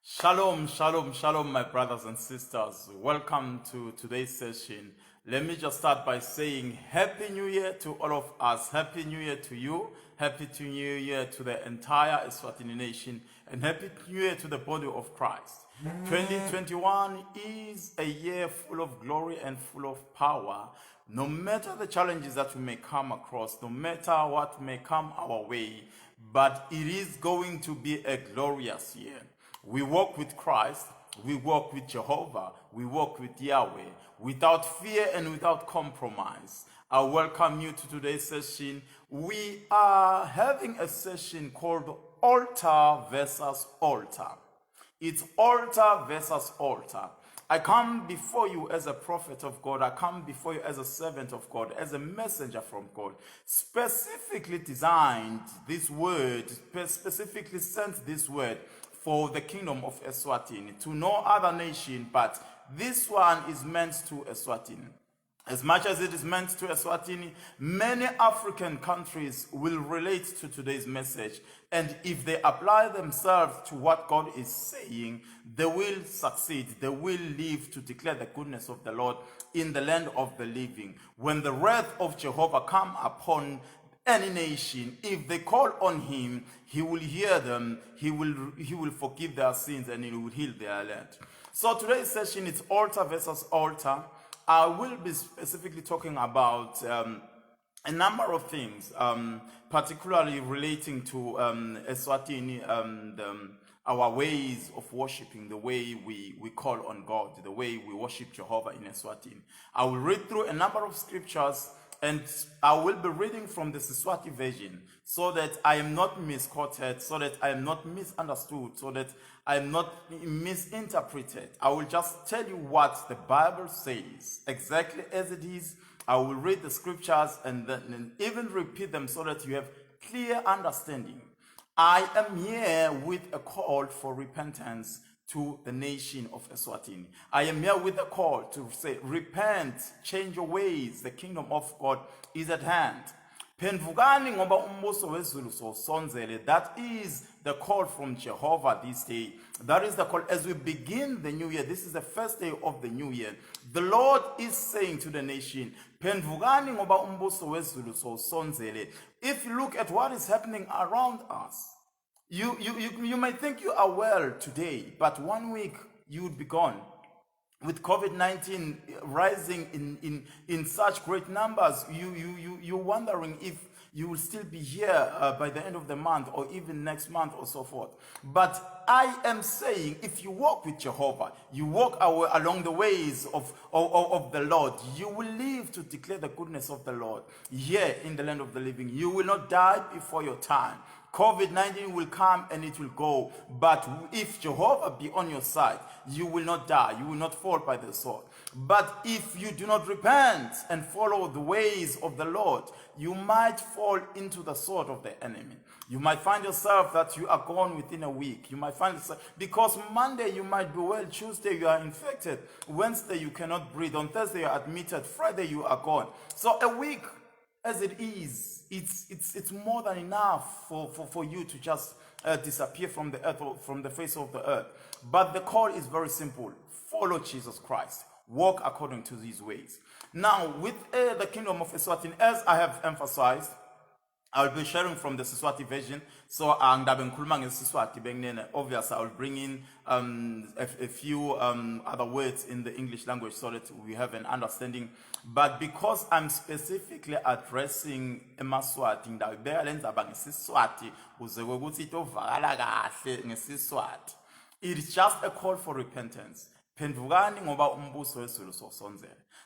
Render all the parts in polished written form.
Shalom, shalom, shalom, my brothers and sisters. Welcome to today's session. Let me just start by saying Happy New Year to all of us. Happy New Year to you. Happy New Year to the entire Eswatini nation. And Happy New Year to the body of Christ. 2021 is a year full of glory and full of power. No matter the challenges that we may come across, no matter what may come our way, but it is going to be a glorious year. We walk with Christ, we walk with Jehovah, we walk with Yahweh, without fear and without compromise. I welcome you to today's session. We are having a session called Altar versus Altar. It's altar versus altar. I come before you as a prophet of God. I come before you as a servant of God, as a messenger from God. Specifically designed this word, specifically sent this word for the kingdom of Eswatini, to no other nation, but this one is meant to Eswatini. As much as it is meant to Eswatini, many African countries will relate to today's message. And if they apply themselves to what God is saying, they will succeed. They will live to declare the goodness of the Lord in the land of the living. When the wrath of Jehovah come upon any nation, if they call on him, he will hear them, he will forgive their sins, and he will heal their land. So today's session is altar versus altar. I will be specifically talking about a number of things, particularly relating to Eswatini and our ways of worshiping, the way we call on God, the way we worship Jehovah in Eswatini. I will read through a number of scriptures, and I will be reading from the Siswati version so that I am not misquoted, so that I am not misunderstood, so that I am not misinterpreted. I will just tell you what the Bible says, exactly as it is. I will read the scriptures and then even repeat them so that you have clear understanding. I am here with a call for repentance to the nation of Eswatini. I am here with a call to say, repent, change your ways, the kingdom of God is at hand. Phendvukani ngoba umbuso wezulu sowusonzele. That is the call from Jehovah this day. That is the call as we begin the new year. This is the first day of the new year. The Lord is saying to the nation, Phendvukani ngoba umbuso wezulu sowusonzele. If you look at what is happening around us, you might think you are well today, but 1 week you would be gone. With COVID-19 rising in such great numbers, you're wondering if you will still be here by the end of the month or even next month or so forth. But I am saying, if you walk with Jehovah, you walk along the ways of the Lord, you will live to declare the goodness of the Lord here in the land of the living. You will not die before your time. COVID-19 will come and it will go. But if Jehovah be on your side, you will not die. You will not fall by the sword. But if you do not repent and follow the ways of the Lord, you might fall into the sword of the enemy. You might find yourself that you are gone within a week. You might find yourself, because Monday you might be well, Tuesday you are infected, Wednesday you cannot breathe, on Thursday you are admitted, Friday you are gone. So a week as it is, it's more than enough for you to just disappear from the earth, or from the face of the earth. But the call is very simple. Follow Jesus Christ. Walk according to these ways. Now, with the kingdom of Eswatini, as I have emphasized, I'll be sharing from the Siswati version. So, obviously, I'll bring in a few other words in the English language so that we have an understanding. But because I'm specifically addressing eMaswati, it is just a call for repentance.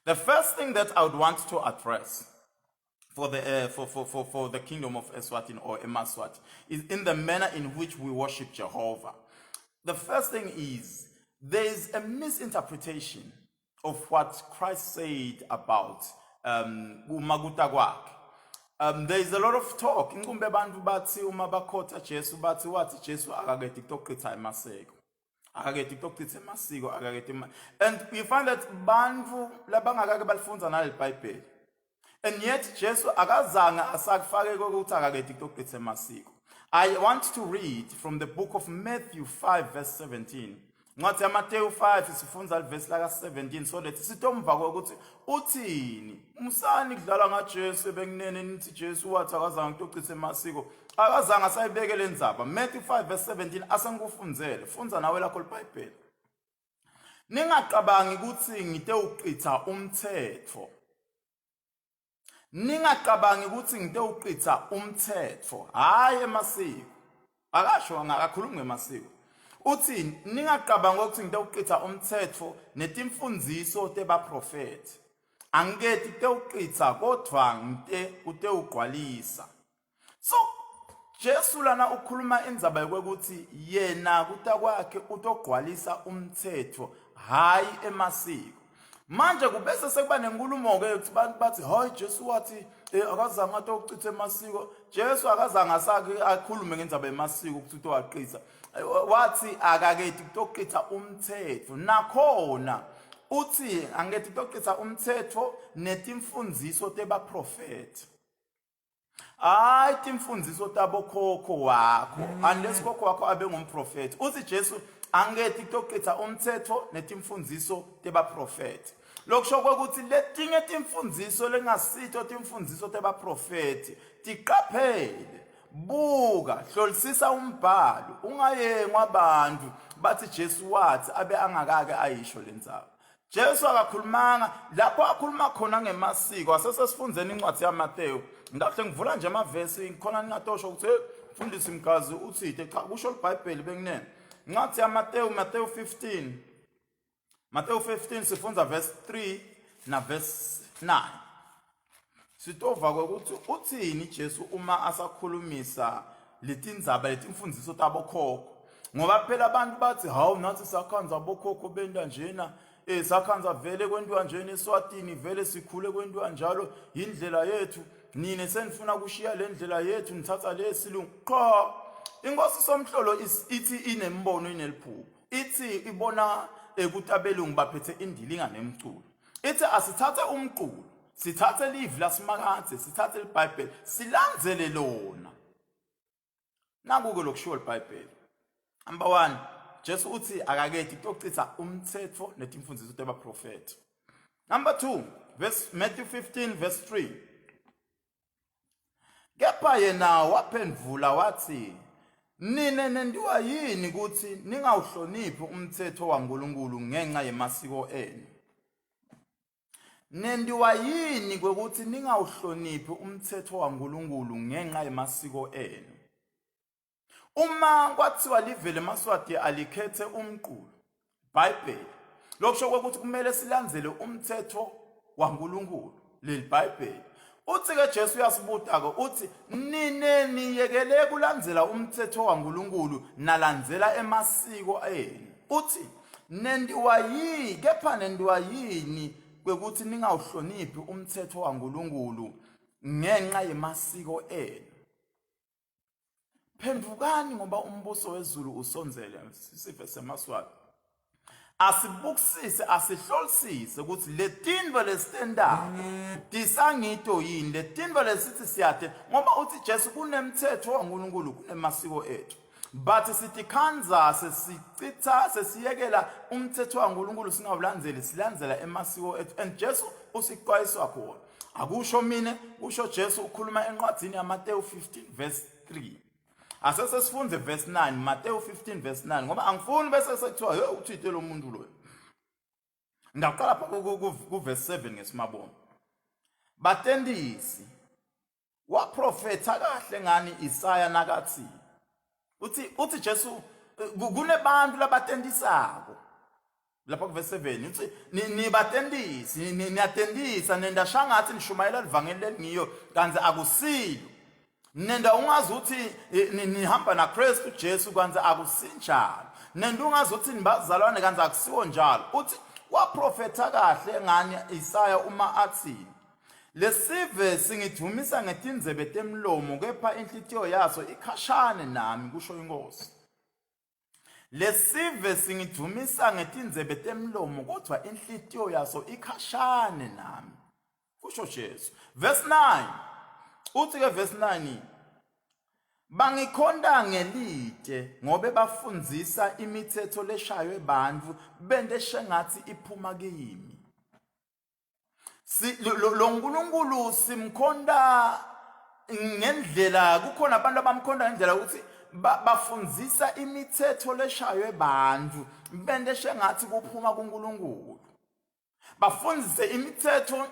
The first thing that I would want to address for the kingdom of Eswatini or eMaswati is in the manner in which we worship Jehovah. The first thing is there is a misinterpretation of what Christ said about umakuta kwakhe. There is a lot of talk. Inkumbe bantu bathi uma bakhotha Jesu bathi wathi Jesu akakethi ukuchitha emaseko. Akakethi ukuchitha emasiko akakethi. And we find that bantu labangakake balifundza nale Bible. And yet Jesu akazange asakufake ukuthi akakethi ukuchitha emasiko. I want to read from the book of Matthew 5 verse 17. Ngathi Matthew 5 sifunza verse laka 17 so that sitomva ukuthi uthini umsani kudlala ngaJesu bekunene nithi Jesu wathi akazange ukuchitha emasiko akazange asayibekele indzaba. Matthew 5 verse 17 asengikufunzele funza nawe lakho iBhayibheli. Ningacabangi ukuthi ngite uqitha umthetho. Ningacabangi ukuthi ngite uqitha umthetho hayi emasiko. Akasho ngakakhuluma ngemasiko. Uthi ningacabanga ukuthi ngite uqitha umthetho netimfundiso tebaprofeti. Angeke ngite uqitha kodwa ngite ugqwalisa. So Jesu lana ukhuluma indzaba yokuthi yena kwakhe utogqwalisa umthetho hayi emasiko. Manje kubese sekuba nenkulumo ke ukuthi bathi hayi Jesu wathi akazange atochitha emasiko. Jesu akazange asake akhulume ngendzaba emasiko ukuthi utowaqitha. Wathi akakethi kutochitha umthetho nakhona uthi angethi kutochitha umthetho netimfundiso tebaprofeti. Hayi timfundiso tabokhokho wakho unless khokho wakho abe ngumprofeti. Uthi Jesu angethi kutochitha umthetho netimfundiso tebaprofeti. Lokusho ukuthi letinye timfundiso lengasitho timfundiso tebaprofeti tiqaphele buka hlolisisa umbhalo ungayengwa abantu bathi Jesu wathi abe angakake ayisho lendzaba. Jesu akakhulumanga lapho akhuluma khona ngemasiko asesesifunzeni incwadi yaMateyu. Ngahle ngivula nje amavesi khona ningatosho ukuthi mfundisi mkazi uthithe cha kusho iBhayibheli bekunene. Incwadi yaMateyu Matthew 15. Matthew 15 sifunza verse 3 na verse 9. Sitova ukuthi uthini Jesu uma asakhulumisa letindzaba letimfundiso tabokhokho. Ngoba phela abantu bathi hawu nathi sakhanza abokhokho benda njena sakhanza vele kwentiwa njena eSwatini vele sikhule kwentiwa njalo indlela yethu nine senifuna kushiya le ndlela yethu nithatha lesilungu cha. Inkosi somhlolo ithi inembono ineliphupho. Ithi ibona ukuthi abelungu baphethe indilinga nemculo. Ithi asithathe umculo sithathe live lasimakathe sithathe iBhayibheli silandzele lona. Nakuke lokusho iBhayibheli. Number 1 Jesu uthi akakethi kutochitha umthetho netimfundiso tebaprofeti. Number 2 Matthew 15 verse 3. Kepha yena waphendvula wathi nine nendiwa yini ukuthi ningawuhloniphi umthetho waNkulunkulu ngenxa yemasiko enu. Nendiwa yini ukuthi ningawuhloniphi umthetho waNkulunkulu ngenxa yemasiko enu. Uma kwathiwa livele emaswati alikhethe umqulu iBhayibheli lokusho ukuthi kumele silandzele umthetho waNkulunkulu leli iBhayibheli. Uthi ke Jesu uyasibuta ke uthi nine niyekele kulandzela umthetho waNkulunkulu nalandzela emasiko enu. Uthi nendiwa yini kepha nendiwa yini kwekuthi ningawuhloniphi umthetho waNkulunkulu ngenxa yemasiko enu. Phendukani ngoba umbuso wezulu usonzele sife semaswati. Asibukisise asihlolisise ukuthi letindvo lesitendako tisangito yini letindvo lesithi siyade ngoba uthi Jesu kunemthetho waNkulunkulu kunemasiko ethu. But sithi khanza sesicitha sesiyekela umthetho waNkulunkulu singawulandzeli silandzela emasiko ethu and Jesu usiqwayiswa khona. Akusho mina kusho Jesu ukhuluma encwadini yaMateyu 15 verse 3. Asese sifunze verse 9 Matthew 15 verse 9 ngoba angifuni bese sekuthiwa hey uthithe lo muntu lo. Ngaqala pha ku verse 7 ngesimabombo. Batendisi wa profeta kahle ngani Isaya nakathi. Uthi Jesu kunebantu labatendisako. Lapha ku verse 7 uthi ni batendisi niyatendisa nenda shangathi nishumayela livangeli lengiyo kanze akusilo. Nenda ungazi uthi nihamba na Kristu Jesu kanze akusinjalo. Nenda ungazi uthi nibazalwane kanze akusiwo njalo. Uthi waprofeta kahle ngani Isaya uma athi lesive singithumisa ngetindzebe temlomo kepha inhlitiyo yaso ikhashane nami kusho inkosi. Lesive singithumisa ngetindzebe temlomo kodwa inhlitiyo yaso ikhashane nami kusho Jesu. Verse 9 uthi ke verse 9 Bangikhonda ngelite ngobe bafundzisa imithetho leshaywe bantfu bente shengatsi iphuma kimi. Lo nkulunkulu simkhonda ngendlela kukhona abantu abamkhonda ngendlela ukuthi bafundzisa imithetho leshaywe bantfu bente shengatsi kuphuma kuNkulunkulu. Bafundzise imithetho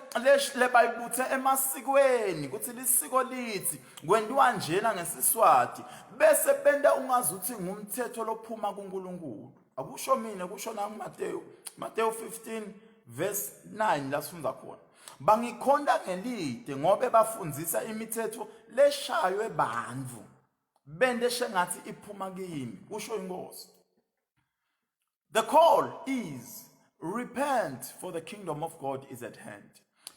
lebayibuthe emasikweni ukuthi lisiko lithi kwenziwa njena ngeSiswati bese benda ungazuthi ngumthetho lophuma kuNkulunkulu. Akusho mina kusho na Mateyu 15 verse 9 la sifunda khona. Bangikhonda ngelite ngobe bafundzisa imithetho leshaywe bantfu bende shengathi iphuma kimi. Kusho inkosi. The call is repent, for the kingdom of God is at hand.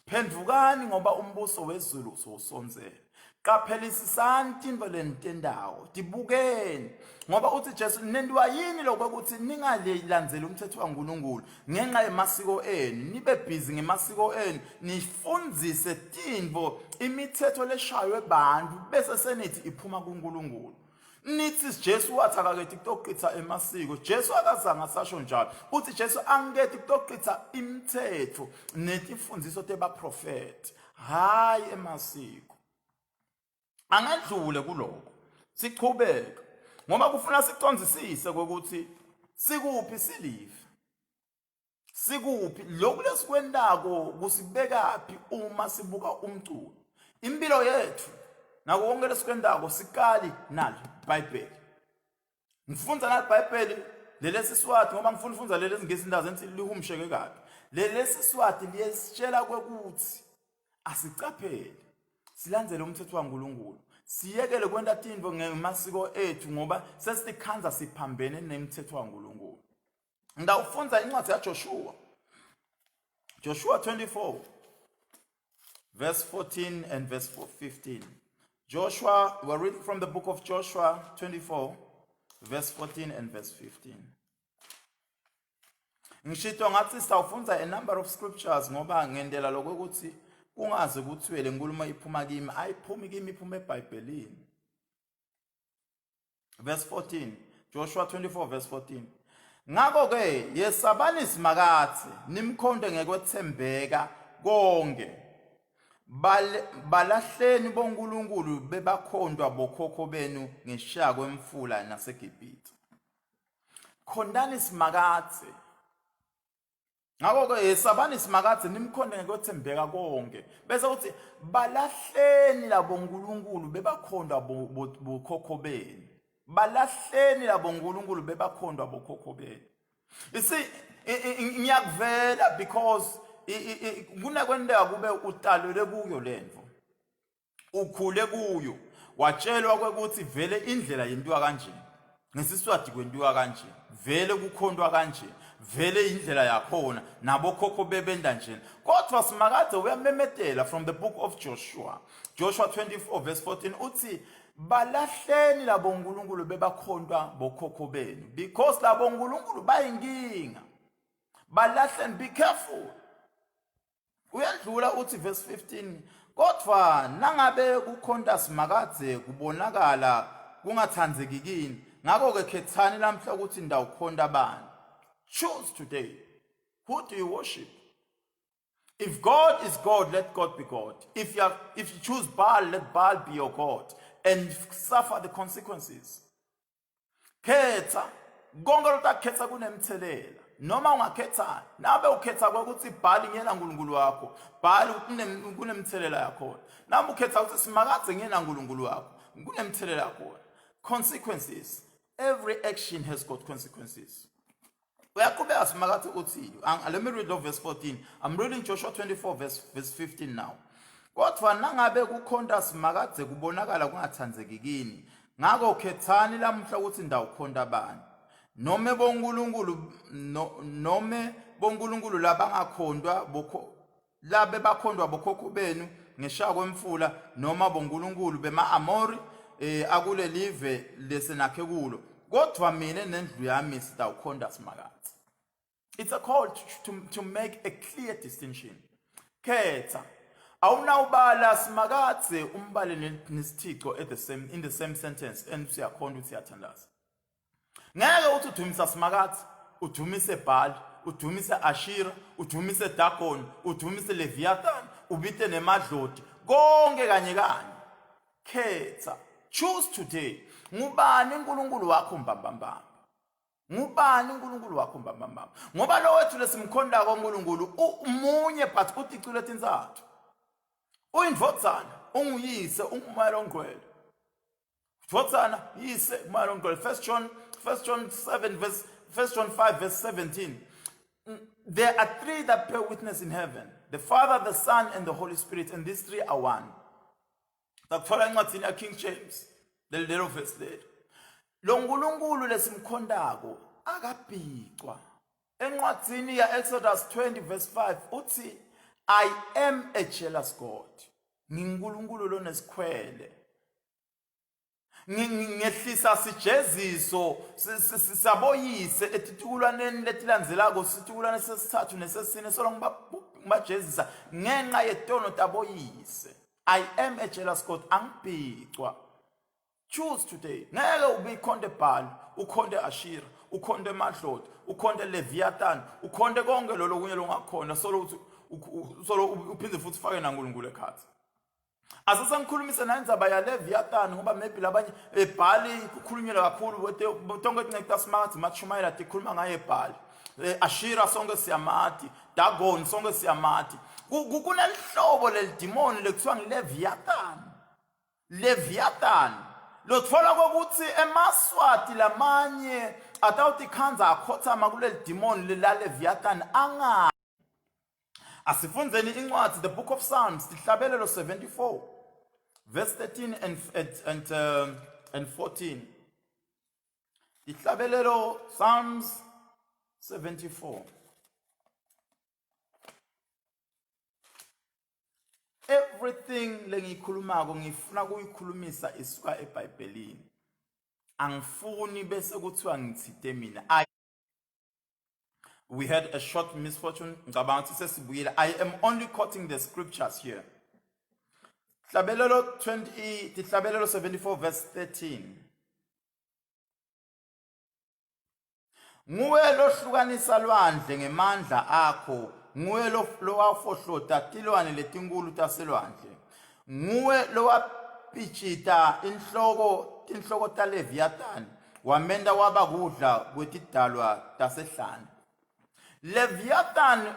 Phendvukani ngoba umbuso wezulu usonzele. Qaphelisisani tintfo lenitendawo. Tibukeni ngoba uthi Jesu nendiwa yini lokho ukuthi ningalilandzeli umthetho kaNkulunkulu ngenxa yemasiko enu. Nibe busy ngemasiko enu nifundzise tintfo imithetho leshaywe bantfu bese senithi iphuma kuNkulunkulu. Nithi Jesu wathakakethi kutoqitha emasiko. Jesu akazange asasho njalo. Uthi Jesu angethi kutoqitha imithetho netimfundiso tebaprofeti, hayi emasiko. Angedlule kuloko. Sichubeka ngoba kufuna sicondzisise ukuthi sikuphi silive. Sikuphi lokhu lesikwendako kusibekaphi uma sibuka umculo. Impilo yethu nako konke lesikwendako sikali nalo iBhayibheli. Ngifunda nalo iBhayibheli lelesiswati ngoba ngifuna ukufunda lelesingisi indawo enthi lihumsheke kabi. Lelesiswati liyesitshela ukuthi asicaphele silandzele umthetho kaNkulunkulu. Siyekele kwenda tintfo ngemasiko ethu ngoba sesitikhanza siphambene nemithetho kaNkulunkulu. Ngawufunda incwadi yaJoshua. Joshua 24 verse 14 and verse 15. Joshua, we're reading from the book of Joshua 24, verse 14 and verse 15. Ngishito ngathi sawufunda a number of scriptures ngoba ngendlela lokuthi ungazi ukuthi le nkulumo iphuma kimi ayiphumi kimi iphuma eBhayibhelini. Verse 14, Joshua 24 verse 14. Ngakho ke yesabani simakathe nimkhonde ngekwethembeka konke. Balahleni bonkulunkulu bebakhondwa bokhokho benu ngesha kwemfula naseGibhithe. Khondani simakathe. Ngakho ke yesabani simakathe nimkhonde ngekwethembeka konke. Bese uthi balahleni labo nkulunkulu bebakhondwa bokhokho benu. Balahleni labo nkulunkulu bebakhondwa bokhokho benu. You see, ngiyakuvela because kunakwendeka kube utalele kuyo lento. Ukhule kuyo. Watshelwa ukuthi vele indlela yentiwa kanje. NgesiSwati kwenziwa kanje. Vele kukhondwa kanje. Vele indlela yakhona nabokhokho bebenda nje. Kodwa simakade uyamemetela from the book of Joshua. Joshua 24 verse 14 uthi balahleni labo nkulunkulu bebakhondwa bokhokho benu because labo nkulunkulu bayinkinga. Balahleni, be careful. Uyadlula uthi verse 15 kodwa nangabe kukhonda simakade kubonakala kungathandzeki kini ngakho ke khethani lamhla ukuthi ndawukhonda bani. Choose today. Who do you worship? If God is God, let God be God. If you choose Baal, let Baal be your God and suffer the consequences. Khetha konke lotakhetha kunemthelela. Noma ungakhetha nabe ukhetha ukuthi Baal ngena nkulunkulu wakho, Baal kunemthelela yakho. Nami ukhetha ukuthi simakade ngena nkulunkulu wakho, kunemthelela yakho. Consequences. Every action has got consequences. Let me read verse 14. I'm reading Joshua 24 verse 15 now. Kodwa nangabe kukhonda simakade kubonakala kungathandzeki kini ngakho khethani lamhla ukuthi ndawukhonda bani. Nome bonkulunkulu labangakhondwa labe bakhondwa bokhokho benu ngesha kwemfula noma bonkulunkulu bema-Amori akule live lesenakhe kulo. Kodwa mina nendlu yami sitawukhonda simakade. It's a call to make a clear distinction. Khetha awunawubala simakatse umbale nesithixo in the same sentence and siyakhona ukuthi siyathandaza. Ngeke uthi udumisa simakatse, udumise Baal, udumise Ashira, udumise Dagon, udumise Leviathan, ubite nemadloti konke kanye kanye. Khetha, choose today. Ngubani uNkulunkulu wakho mbambamba? Ngubani uNkulunkulu wakho mbambamba? Ngoba lo wethu lesimkhonda koNkulunkulu umunye but uThixo letinzathu. Uyindvodzana, unguyise, ungumoya ongcwele. Indvodzana yise, umoya ongcwele. 1 John 5 verse 17. There are three that bear witness in heaven: the Father, the Son, and the Holy Spirit, and these three are one. Takuthola encwadini ya King James, the little verse there. Lo nkulunkulu lesimkhondako akabhicwa. Encwadini ya Exodus 20 verse 5 uthi, I am a jealous God. Nginkulunkulu lo nesikhwele. Ngehlisa sijeziso saboyise etitukulwaneni letilandzelako, sititukulwane sesithathu nesesine solongibajezisa ngenxa yetono taboyise. I am a jealous God. Angibhicwa. Choose today. Ngeke ubikhonde Baal, ukhonde Ashira, ukhonde Madloti, ukhonde Leviathan, ukhonde konke lo lokunye longakhona solo uphinde futhi ufake naNkulunkulu ekhathi. Asasangikhulumise nandzaba ya Leviathan ngoba maybe labanye eBaal kukhulunyelwa kakhulu tonke tinceda smart machumayela tikhuluma ngaye eBaal. Ashira sonke siyamati, Dagon sonke siyamati. Kunelihlobo lelidimoni lekuthiwa ngiLeviathan. Leviathan lotfola kokuthi emaswati lamanye atawuthi khanza akhothama kulelidimoni la Leviathan anga. Asifunzeni incwadi, the book of Psalms, Tihlabelelo 74 verse 13 and 14. Tihlabelelo Psalms 74. Everything lengikhulumako ngifuna kuyikhulumisa isuka eBhayibhelini. Angifuni bese kuthiwa ngithite mina. We had a short misfortune. I am only quoting the scriptures here. Tihlabelelo 74 verse 13. Nguwe lohlukanisa lwandle ngemandla akho, nguwe lowafohlota tilwane letinkulu taselwandle, nguwe lowapichita inhloko taLeviathan, wamenda waba kudla kwetidalwa tasehlane. Leviathan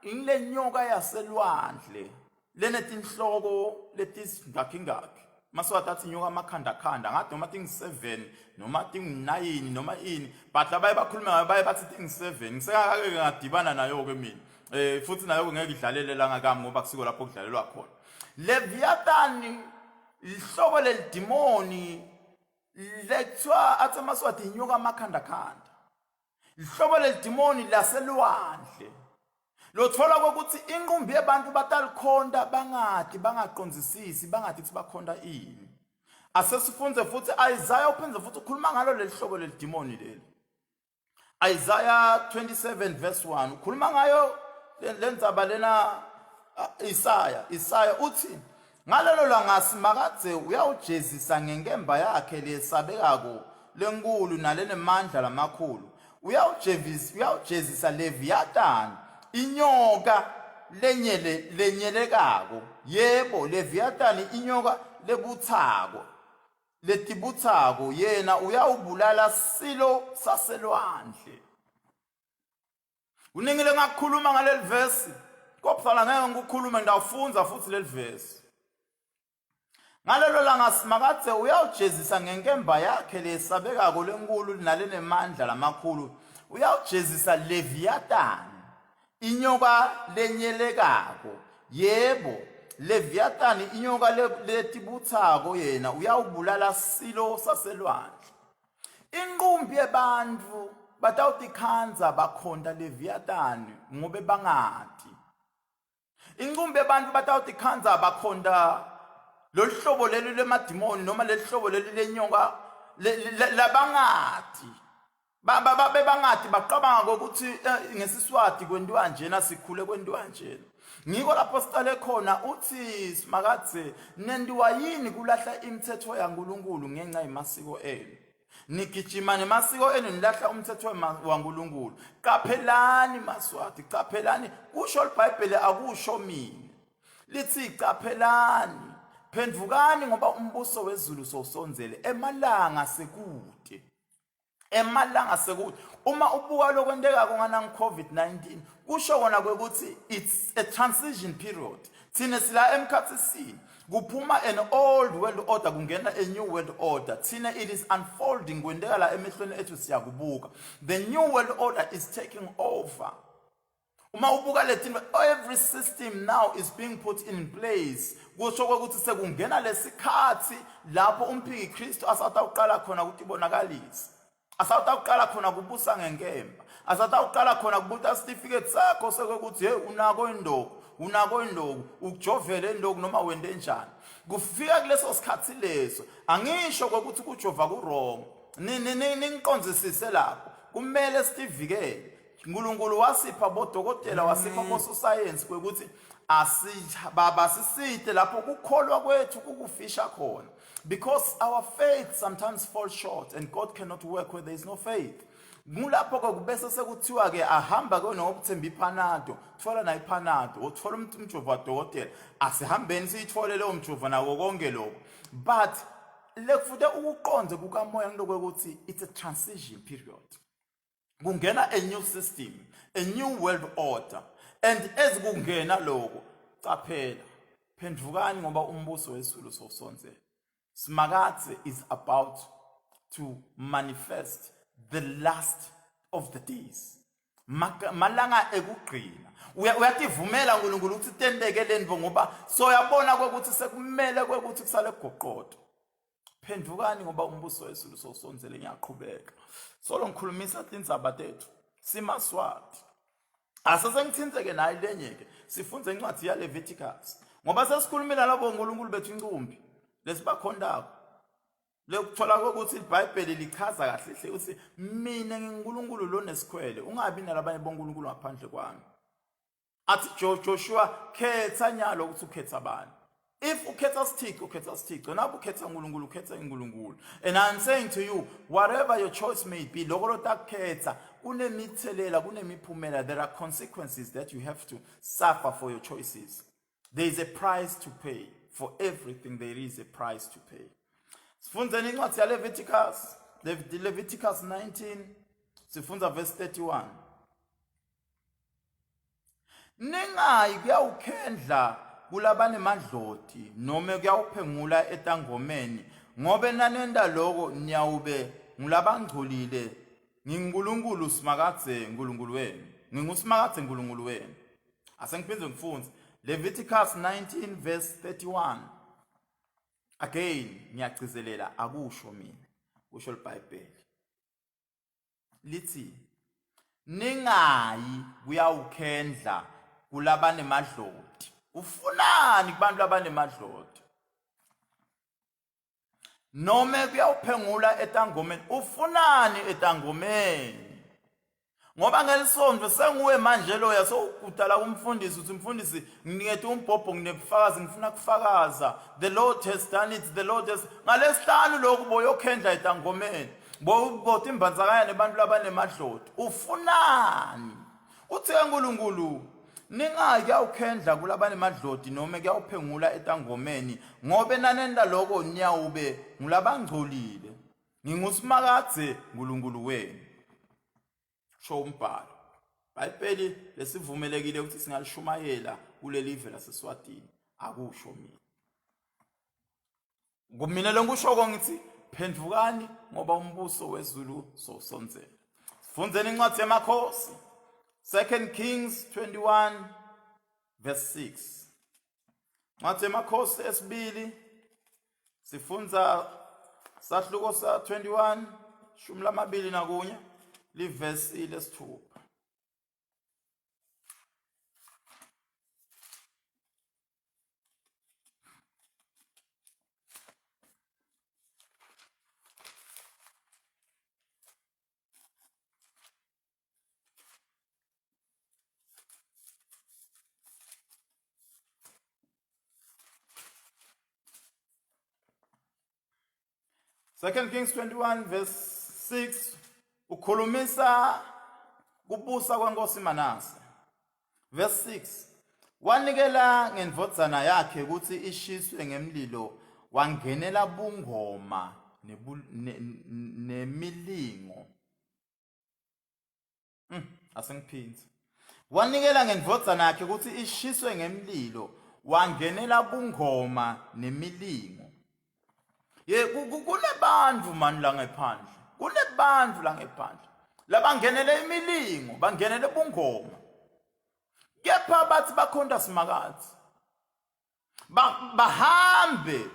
ile nyoka yaselwandle lenetinhloko letisingakingaki. Maswati athi nyoka amakhanda ngathi noma ting7 noma ting9 noma ini, but labaye bakhuluma ngayo baye bathi ting7. Ngisekake ngadibana nayo ke mina futhi nayo ngeke idlalele la ngakami ngoba kusiko lapho kudlalelwa khona. Leviathan ihlobo lelidimoni lekuthiwa athi Maswati inyoka amakhanda. Ihlobo lelidimoni laselwandle lotfola kokuthi inqumbi yabantu batalikhonda bangaqonzisisi bangathi bakhonda ini. Asesifunze futhi Isaiah uphinde futhi ukhuluma ngalo lelihlobo lelidimoni leli. Isaiah 27 verse 1 ukhuluma ngayo lendzaba lena. Isaiah uthi, ngalelo langa simakadze uyawujezisa ngenkemba yakhe lesabekako lenkulu nalenemandla lamakhulu. Uyawujezisa Leviathan, inyoka lenyelekako. Yebo, Leviathan inyoka letibutsako, yena uyawubulala silo saselwandle. Uningile ngakukhuluma ngaleli verse, kophala ngeke ngikukhulume ndawufunza futhi leli verse. Ngalelo langa simakadze uyawujezisa ngenkemba yakhe lesabekako lenkulu nalenemandla lamakhulu. Uyawujezisa Leviathan, inyoka lenyelekako. Yebo, Leviathan inyoka letibutsako, yena uyawubulala silo saselwandle. Inqumbi yabantu batawutikhanza bakhonda Leviathan ngobe bangati. Inqumbi yabantu batawutikhanza bakhonda lohlobo leli lemadimoni noma lehlobo leli lenyoka labangati. Bangati baqabanga ukuthi ngesiswati kwendiwa njena sikhule kwendiwa njena. ngiko lapho siqale khona uthi simakadze nendiwa yini kulahla imithetho yaNkulunkulu ngenxa yamasiko enu nigijima nemasiko enu nilahla umthetho waNkulunkulu qaphelani maswati qaphelani kusho iBhayibheli akusho mina lithi qaphelani phendvukani ngoba umbuso wezulu sowusonzele emalanga sekude uma ubuka lokwenteka kongana nge-COVID-19 kusho kona kwekuthi it's a transition period thina sila emkhathisini kuphuma an old world order kungena a new world order thina it is unfolding kwenteka la emehlweni ethu siyakubuka the new world order is taking over uma ubuka letinto every system now is being put in place kusho ukuthi sekungena lesikhathi lapho umphiki Kristu asatawuqala khona ukuthi ibonakalise asatawuqala khona kubusa ngenkemba asatawuqala khona kubuta certificate sakho sekuthi hey unako indoku ukujovela indoku noma wende njani kufika kuleso sikhathi leso angisho ukuthi kujova kurong ningiqonzisise lapho kumele sivikele uNkulunkulu wasipha bodokotela wasipha bososayensi kwekuthi baba sisite lapho kukholwa kwethu kukufisha khona because our faith sometimes falls short and God cannot work where there is no faith ngulapho kubese sekuthiwa ke ahamba ke nokuthemba iPanado thola na iPanado uthola umjovo wadokotela asihambeni siyithole leyo mjovo nako konke lokho but lekufude ukuqonze kukamoya ngilokho ukuthi it's a transition period kungena a new system a new world order and ezikungena lokho qaphela phendvukani ngoba umbuso wezulu sowusonzele simakadze is about to manifest the last of the days malanga ekugcina uyativumela uNkulunkulu ukuthi tenteke lento ngoba soyabona kwekuthi sekumele kwekuthi kusale kugoqodo phendvukani ngoba umbuso wezulu sowusonzele ngiyaqhubeka solo ngikhulumisa tindzaba tethu simaswati asasengithinzeke nayo lenyeke sifunze incwadi ya Leviticus ngoba sesikhulumela labo uNkulunkulu bethu incumbi lesibakhondako lekuthola ukuthi iBhayibheli lichaza kahle hle uthi mina ngiNkulunkulu lo nesikhwele ungabi nalabanye bonkulunkulu ngaphandle kwami athi Joshua khetha nyalo ukuthi ukhetha abantu if ukhetha stick nabu ukhetha uNkulunkulu ukhetha uNkulunkulu and I'm saying to you whatever your choice may be lokho lotakhetha kunemithelela kunemiphumela there are consequences that you have to suffer for your choices there is a price to pay for everything there is a price to pay sifunze incwadi ya Leviticus 19 sifunza verse 31 ningayi kuyawukhendla kulabane madloti noma kuyawuphengula etangomeni ngobe nanenda lokho niyawube ngulabangcolile ngiNkulunkulu simakadze uNkulunkulu wenu ngingusimakadze uNkulunkulu wenu asengiphinde ngifunze Leviticus 19 verse 31 again ngiyagcizelela akusho mina kusho iBhayibheli lithi ningayi kuyawukhendla kulabane madloti ufunani kubantu labanemadloti noma kuyawuphengula etangomeni ufunani etangomeni ngoba ngelisonto senguwe manje loya sokudala kumfundisi uthi mfundisi nginikethe umbhobho nginebufakazi ngifuna kufakaza the Lord has done it the Lord has ngalesihlanu lokhu boyokhendla etangomeni bothi imbanzakaya nebantu labanemadloti ufunani uthi uNkulunkulu ningake awukhendla kulabane madloti noma kuyawuphengula etangomeni ngobe nanenda lokho niyawube ngulabangcolile ngingusimakadze uNkulunkulu wenu show umbhalo iBhayibheli lesivumelekile ukuthi singalishumayela kuleli live laseSwatini akusho mina kumina lonkusho ngithi phendvukani ngoba umbuso wezulu sowusonzele sifunzeni incwadi yamakhosi 2 Kings 21 verse 6 Incwadi yamakhosi esibili sifunza sahluko sa 21 shumi lamabili nakunye liverse lesithupha 2 Kings 21 verse 6 ukhulumisa kubusa kwenkosi Manase. Verse 6 wanikela ngendvodzana yakhe ukuthi ishiswe ngemlilo wangenela bungoma nemilingo. Asengiphindze. Wanikela ngendvodzana yakhe ukuthi ishiswe ngemlilo wangenela bungoma nemilingo. Kunebantu mani la ngephandle. Kunebantu la ngephandle. Labangenele imilingo, bangenele bungoma. Kepha bathi bakhonda simakade. Bahambe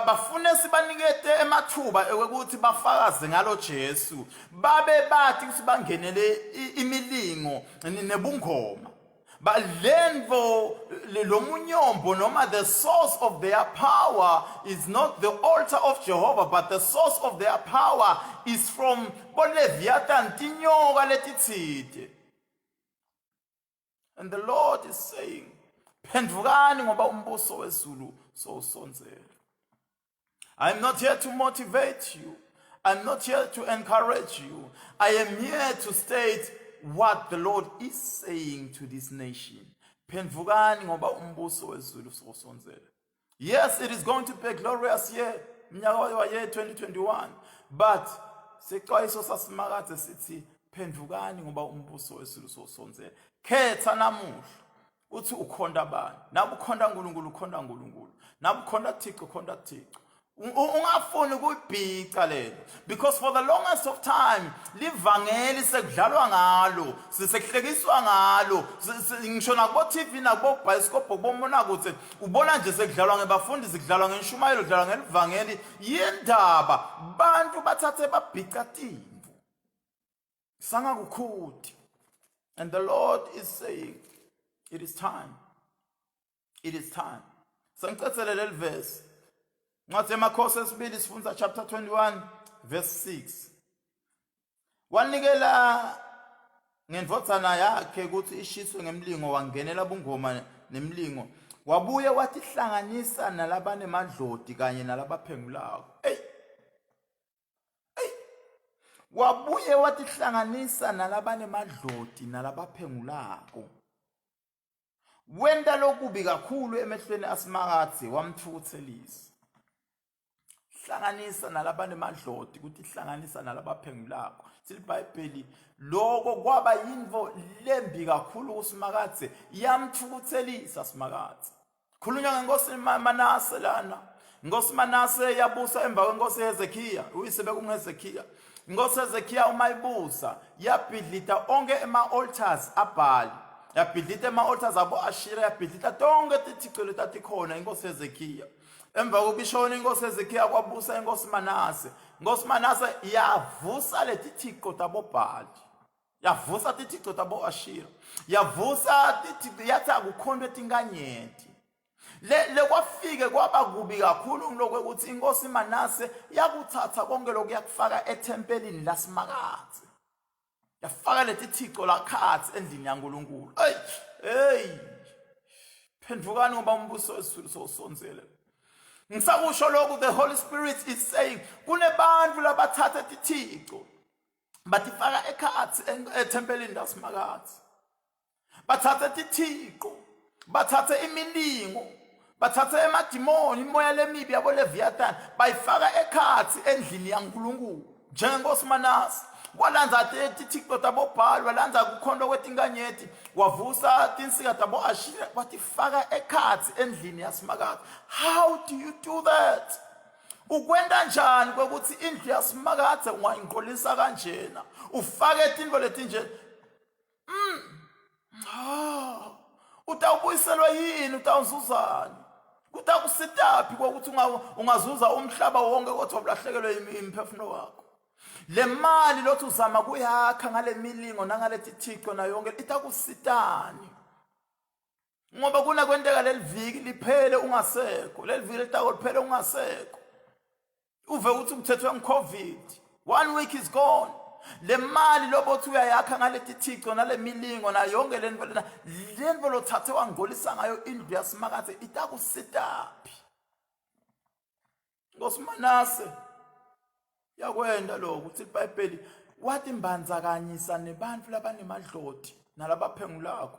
bafune sibanikete emathuba ukuthi bafakaze ngalo Jesu. Babe bathi ukuthi bangenele imilingo nebungoma. Balenvo lomunyombo noma the source of their power is not the altar of Jehovah, but the source of their power is from boleviathan tinyoka letitsite. And the Lord is saying, phendvukani ngoba umbuso wezulu sowusonzele. I'm not here to motivate you. I'm not here to encourage you. I am here to state what the Lord is saying to this nation. Phendvukani ngoba umbuso wezulu sowusonzele. Yes, it is going to be a glorious year, year 2021. But sexwayiso sasimakade sithi phendvukani ngoba umbuso wezulu sowusonzele. Khetha namuhla uthi ukhonda bani. Nabe ukhonda uNkulunkulu, ukhonda uNkulunkulu. Nabe ukhonda Thixo, ukhonda Thixo. Ungafuni ukubhica lelo, because for the longest of time livangeli sekudlalwa ngalo, sekuhlekiswa ngalo, ngisho nakubo TV nakubo bioscope kubomona ukuthi ubona nje sekudlalwa ngebafundi, sikudlalwa ngeshumayelo, kudlalwa ngelivangeli yendaba. Bantu bathathe babhica timvu sangakukhuthi. And the Lord is saying, it is time. It is time. Sangicethele leli verse. Ngathi emakhosi esibili sifunda chapter 21 verse 6. Wanikela ngendvodzana yakhe ukuthi ishiswe ngemlingo wangenela bungoma nemlingo. Wabuye wathi hlanganisa nalabane madlodi kanye nalabaphengulako. Wabuye wathi hlanganisa nalabane madlodi nalabaphengulako. Wenda lokubi kakhulu emehlweni asimakade wamthukuthelisa. Hlanganisa nalabane madlodi ukuthi hlanganisa nalabaphengulako. Sithi iBhayibheli lokho kwaba yinvo lembi kakhulu kusimakade yamthukuthelisa simakade. Khulunywa ngenkosi Manase lana. Inkosi Manase yabusa emva kwenkosi Hezekiya, uyise bekungehezekiya. Inkosi Hezekiya uma ibusa yabhidlita onke ema-altars aBhali. Yabhidlita ema-altars abo Ashira, yabhidlita tonke tithixo letatikhona inkosi Hezekiya. Emva kokubishona inkosi Hezekiya kwabusa inkosi Manase. Inkosi Manase yavusa letithixo taboBhali. Yavusa tithixo tabo Ashira. Yavusa tithixo yathi akukhonwe tinkanyeti. Le kwafike kwaba kubi kakhulu ngilokho ukuthi inkosi Manase yakuthatha konke lokhu yakufaka ethempelini lasimakade. Yafaka letithixo lakhathi endlini yaNkulunkulu. Hey. Phendvukani ngoba umbuso wezulu sowusonzele. Ngisakusho lokhu, the Holy Spirit is saying kunebantu labathatha tithixo batifaka ekhathi ethempelini lasimakade. Bathatha tithixo, bathatha imilingo, bathatha emadimoni, imoya lemibi yabo leviathan, bayifaka ekhathi endlini yaNkulunkulu. Njengenkosi Manase walanza tithixo taboBhali, walanza kukhonto kwetinkanyeti, wavusa tinsika tabo Ashira, watifaka ekhathi endlini yasimakade. How do you do that? Ukwenda njani kwekuthi indlu yasimakade ungayinqolisa kanjena, ufake tinto letinje? Utawubuyiselwa yini, utawuzuzani? Kutakusitaphi kokuthi ungazuza umhlaba wonke kodwa ulahlekelwe imiphefumulo wakho? Le mali lothi uzama kuyakha ngale milingo nangale tithixo na yonke itakusitani? Ngoba kuna kwenteka leli viki liphele ungasekho, leli viki liphele ungasekho. Uve ukuthi kuthethwe ngeCovid, 1 week is gone. Le mali lobothi uyayakha ngale tithixo nale milingo na yonke lenvo lothathe wangolisa ngayo indlu yasimakade itakusitaphi? Nkosi Manase yakwenda lokho uthi iBhayibheli wathi mbanzakanyisa nebantu labanemadloti nalabaphengulako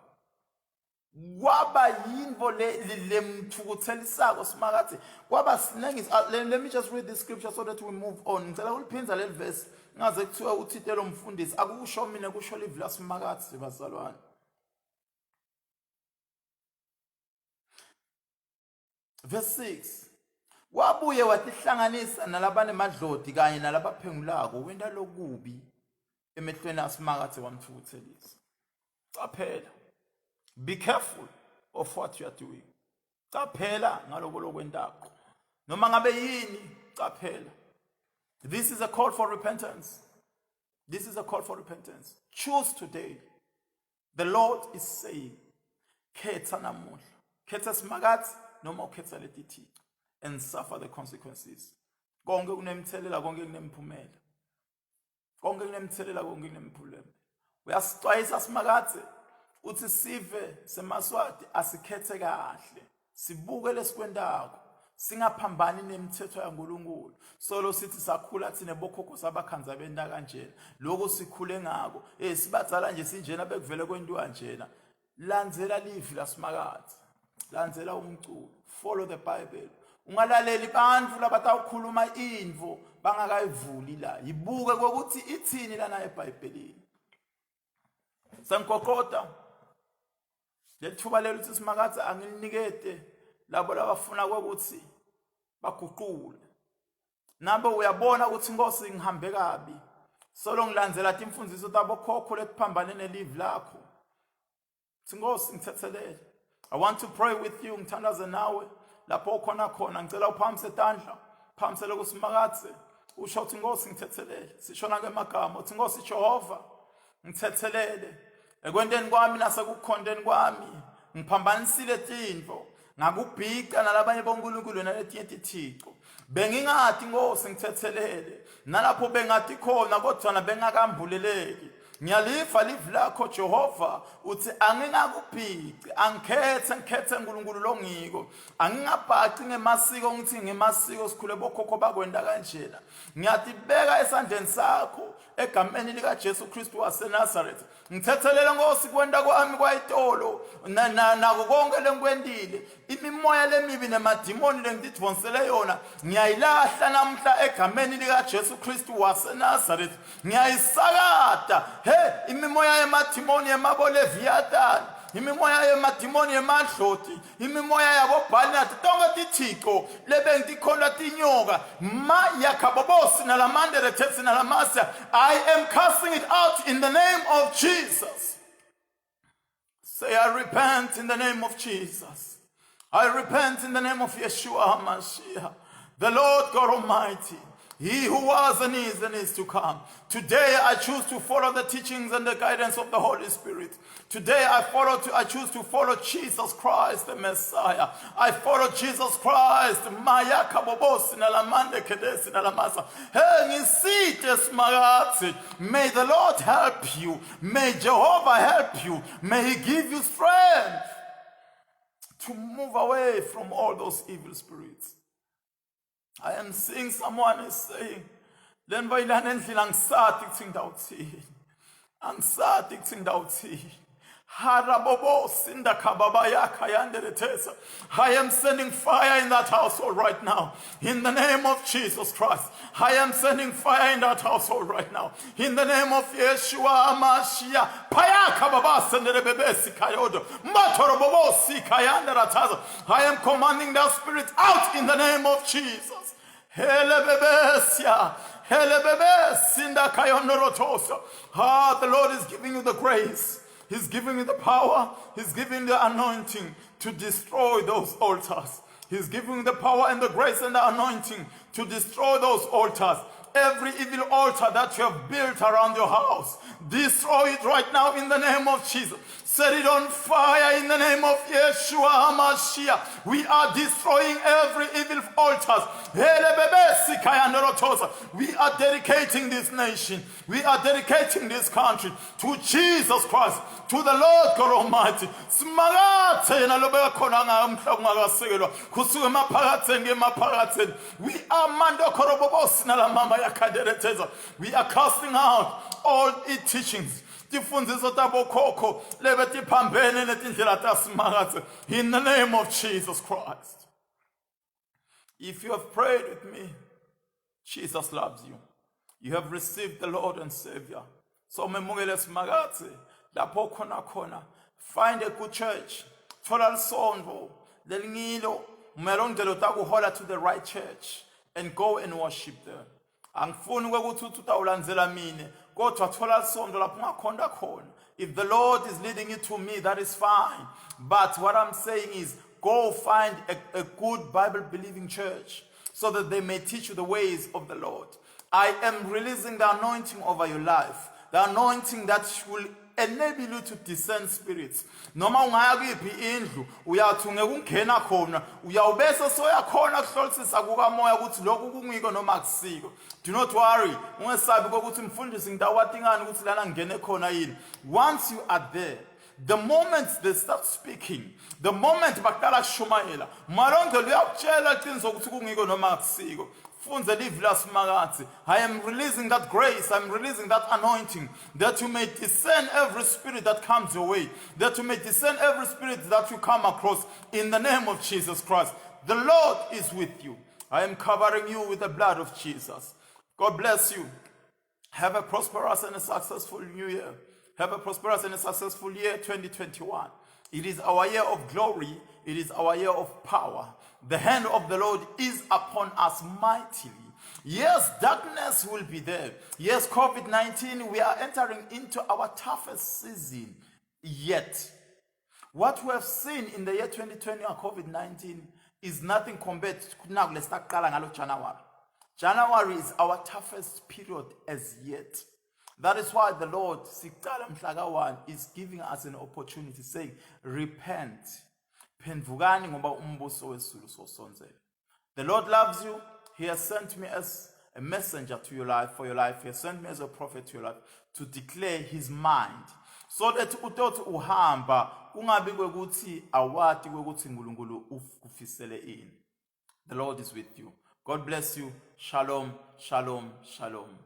kwaba yinvo lemthukuthelisako simakathi kwaba sinengi. Let me just read the scripture so that we move on. Ngicela uliphinza leli verse ngaze kuthiwa uthitelo mfundisi akusho mina kusho live la simakathi bazalwane. Verse 6 wabuye wathihlanganisa nalabanemadloti kanye nalabaphengulako wenda lokubi emehlweni asimakathi wamthukuthelisa. Qaphela, be careful of what you are doing. Qaphela ngaloko lokwendako noma ngabe yini, qaphela. This is a call for repentance. This is a call for repentance. Choose today. The Lord is saying, khetha namuhla, khetha simakathi noma ukhetha letithi, and suffer the consequences. Konke kunemthelela, konke kunemphumela. Konke kunemthelela, konke kunemphumela. Uyasixwayisa simakathi uthi sive semaswati asikhethe kahle, sibuke lesikwendako, singaphambani nemithetho yaNkulunkulu. Solo sithi sakhula thina bokhokho sabakhanza benda kanjena, lokho sikhule ngako sibadzala nje sinjena bekuvele kwentiwa njena. Landzela livi lasimakathi, landzela umculo, follow the Bible. Ungalaleli bantfu labatawukhuluma info bangakayivuli la, yibuke kokuthi ithini lana eBhayibhelini. Sankokota lethuba lelo uthi simakathi angilinikete labo labafuna ukuthi baguqule. Nabo uyabona ukuthi Nkosi ngihambe kabi, solo ngilandzela imfundiso tabokhokho letiphambane nelive lakho. Nkosi ngithethelele. I want to pray with you ngithandaze nawe lapho khona ngicela uphamise tandla, phamisele kusimakathi usho uthi Nkosi ngithethelele. Sishona ngemagama uthi Nkosi Jehova ngithethelele ekwenteni kwami nasekukhondeni kwami, ngiphambanisile tinto ngakubhika nalabanye bonkulunkulu naletinye tithixo. Bengingathi Nkosi ngithethelele nalapho bengathi khona kodwa bengakambuleleki. Ngiyalifa live lakho Jehova uthi angingakubhiki, ngikhethe uNkulunkulu longiko, angingabhaci ngemasiko ngithi ngemasiko sikhule bokhokho bakwenda kanjena. Ngiyatibeka esandleni sakho egameni lika Jesu Kristu waseNazaretha. Ngithethelele Nkosi kwenda kwami kwayitolo nako konke lengikwendile, imimoya lemibi nemadimoni lengidivonsele yona ngiyayilahla namhla egameni lika Jesu Kristu waseNazaretha. Ngiyayisakata imimoya yemadimoni yemaboleviathan, imimoya yemadimoni yemadloti, imimoya yabobhali nathi tonke tithixo lebengitikhonwa tinyoka ma yakabobosi nalamandere thetsi nalamasya. I am casting it out in the name of Jesus. Say, I repent in the name of Jesus. I repent in the name of Yeshua HaMashiach, the Lord God Almighty, He who was and is to come. Today I choose to follow the teachings and the guidance of the Holy Spirit. Today I choose to follow Jesus Christ, the Messiah. I follow Jesus Christ. Maya kabobosi nalamande kedesi nalamasa. May the Lord help you. May Jehovah help you. May He give you strength to move away from all those evil spirits. I am seeing someone is saying, "Len bayilana endlini angisathi kuthi ngidawuthini. Angisathi kuthi ngidawuthini. Harabobo sinda kababa yakha yanderetesa." I am sending fire in that household right now. In the name of Jesus Christ. I am sending fire in that household right now. In the name of Yeshua HaMashiach. Payaka baba senderebebesi kayodo. Matorobobo si kayanderataza. I am commanding that spirit out in the name of Jesus. Helebebesia. Helebebesinda kayonorotoso. The Lord is giving you the grace. He's giving you the power. He's giving you the anointing to destroy those altars. He's giving you the power and the grace and the anointing to destroy those altars. Every evil altar that you have built around your house, destroy it right now in the name of Jesus. Set it on fire in the name of Yeshua HaMashiach. We are destroying every evil altars. We are dedicating this nation. We are dedicating this country to Jesus Christ, to the Lord God Almighty. We are mando korobobos na la mama We are casting out all teachings. In the name of Jesus Christ. If you have prayed with me, Jesus loves you. You have received the Lord and Savior. So memukele simakazi lapho khona khona. Find a good church. Thola lisondvo lelingilo umelongelo takuhola to the right church and go and worship there. Angifuni ukuthi utawulandzela mina kodwa thola lisondvo lapho ungakhonda khona. If the Lord is leading you to me, that is fine. But what I'm saying is go find a good Bible-believing church so that they may teach you the ways of the Lord. I am releasing the anointing over your life. The anointing that will enable you to discern spirits. Noma ungaya kuyiphi indlu uyathi ungekungena khona uyawubese soyakhona kuhlolisisa kukamoya ukuthi lokhu kungiko noma akusiko. Do not worry. Ungesabi ukuthi mfundisi ngitawatingani ukuthi lana ngene khona yini. Once you are there, the moment they start speaking, the moment baqala kushumayela, malonke luyakutshela iqiniso ukuthi kungiko noma akusiko. I am releasing that grace, I'm releasing that anointing, that you may discern every spirit that comes your way, that you may discern every spirit that you come across in the name of Jesus Christ. The Lord is with you. I am covering you with the blood of Jesus. God bless you. Have a prosperous and a successful new year. Have a prosperous and a successful year 2021. It is our year of glory. It is our year of power. The hand of the Lord is upon us mightily. Yes, darkness will be there. Yes, COVID-19, we are entering into our toughest season yet. What we have seen in the year 2020 on COVID-19 is nothing compared to now. Let's start January. January is our toughest period as yet. That is why the Lord is giving us an opportunity, saying, repent. The Lord loves you. He has sent me as a messenger to your life, for your life. He has sent me as a prophet to your life to declare his mind. So that utot uhamba ungabi kwekuthi awati kwekuthi uNkulunkulu ufisele ini. The Lord is with you. God bless you. Shalom, shalom, shalom.